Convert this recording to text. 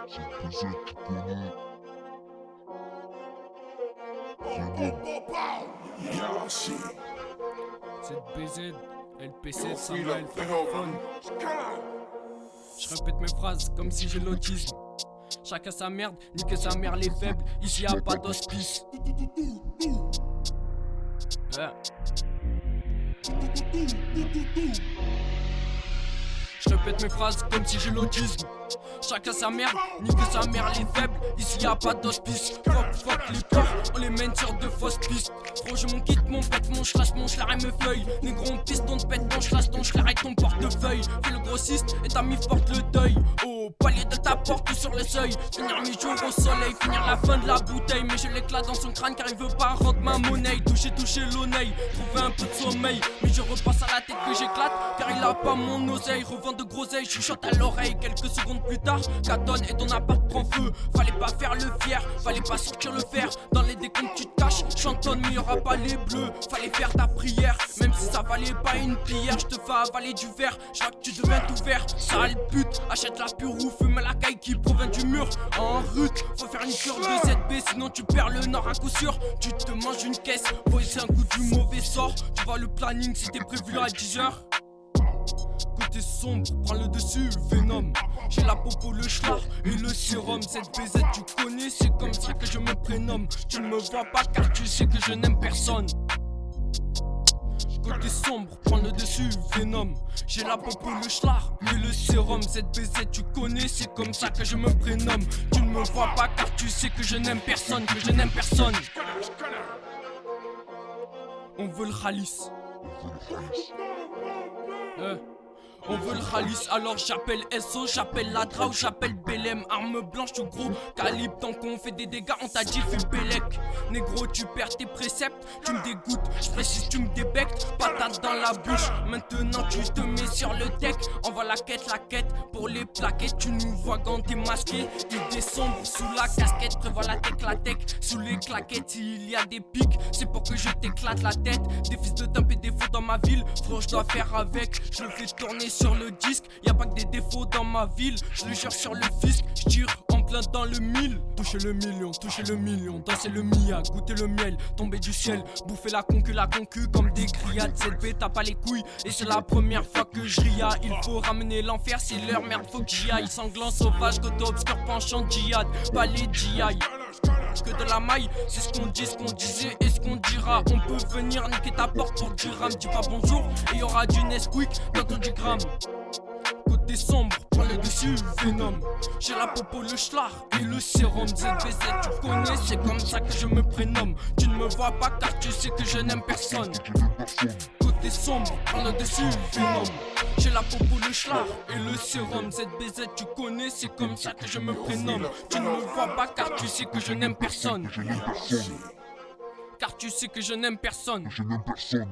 ZBZ, tu connais. ZBZ, LPC, Samuel, francophone. Je répète mes phrases comme si j'ai l'autisme. Chacun sa merde, nique sa mère les faibles, ici y'a pas d'hospice. Je répète mes phrases comme si j'ai l'autisme. Chacun sa merde, nique sa mère les faibles, ici y'a pas d'hospice. Fuck les porcs, on les mène sur de fausses pistes. Gros j'ai mon kit, mon pète, mon schlass, mon schlar et mes feuilles. Négro on piste, on te pète ton schlass, ton schlar et ton portefeuille. Fais le grossiste et ta mif porte le deuil. Au palier de ta porte ou sur le seuil. Finir mes jours au soleil, finir la fin de la bouteille. Mais je l'éclate dans son crâne car il veut pas rendre ma monnaie. Toucher l'oneille, trouver un peu de sommeil. Mais je repasse à la tête que j'éclate car il a pas mon oseille. Revends de groseille, chuchote à l'oreille. Quelques secondes plus tard, Catonne et ton appart prend feu. Fallait pas faire le fier, fallait pas sortir le fer. Dans les décomptes tu te caches, chantonne mais y'aura pas les bleus. Fallait faire ta prière, même si ça valait pas une prière. Je te fais avaler du verre, je vois que tu deviens tout vert. Sale pute, achète la pure ou fume la caille qui provient du mur. En route, faut faire une cure de ZB, sinon tu perds le nord à coup sûr. Tu te manges une caisse, c'est un coup du mauvais sort. Tu vois le planning si t'es prévu à 10h. Côté sombre, prends le dessus, Venom. J'ai la popo, le schlar et le sérum. ZBZ, tu connais, c'est comme ça que je me prénomme. Tu ne me vois pas car tu sais que je n'aime personne. Côté sombre, prends le dessus, Venom. J'ai la popo, le schlar et le sérum. ZBZ, tu connais, c'est comme ça que je me prénomme. Tu ne me vois pas car tu sais que je n'aime personne, que je n'aime personne. On veut le Khalis. On veut le Khalis, alors j'appelle SO, j'appelle la Drao, j'appelle Belém. Arme blanche ou gros calibre, tant qu'on fait des dégâts, on t'a dit fais Bélec. Négro, tu perds tes préceptes, tu me dégoûtes, je précise, tu me débectes. Patate dans la bouche, maintenant tu te mets sur le deck. Envoie la quête pour les plaquettes. Tu nous vois quand t'es masqué, idée sombre sous la casquette. Prévois la tech, sous les claquettes. Il y a des pics, c'est pour que je t'éclate la tête. Des fils de dump et des faux dans ma ville, frère, je dois faire avec. Je le fais tourner sur le disque, y'a pas que des défauts dans ma ville. Je le jure sur le fisc, je tire en plein dans le mille. Toucher le million, danser le mia, goûter le miel, tomber du ciel, bouffer la concu comme des grillades. ZB t'as pas les couilles et c'est la première fois que je ria. Il faut ramener l'enfer, c'est leur merde, faut que j'y aille. Sanglant sauvage, côté obscur, penchant djihad, pas les GI. Que de la maille, c'est ce qu'on dit, ce qu'on disait et ce qu'on dira. On peut venir niquer ta porte pour du rame. Dis pas bonjour et y'aura du Nesquik dans ton digramme. Côté sombre, prends le dessus, Venom. J'ai la popo, le schlar et le sérum. ZBZ, tu connais, c'est comme ça que je me prénomme. Tu ne me vois pas car tu sais que je n'aime personne. Côté sombre, prends le dessus, Venom. J'ai la popo, le schlar et le sérum. ZBZ, tu connais, c'est comme ça que je me prénomme. Tu ne me vois pas car tu sais que je n'aime personne. Car tu sais que je n'aime personne. Je n'aime personne.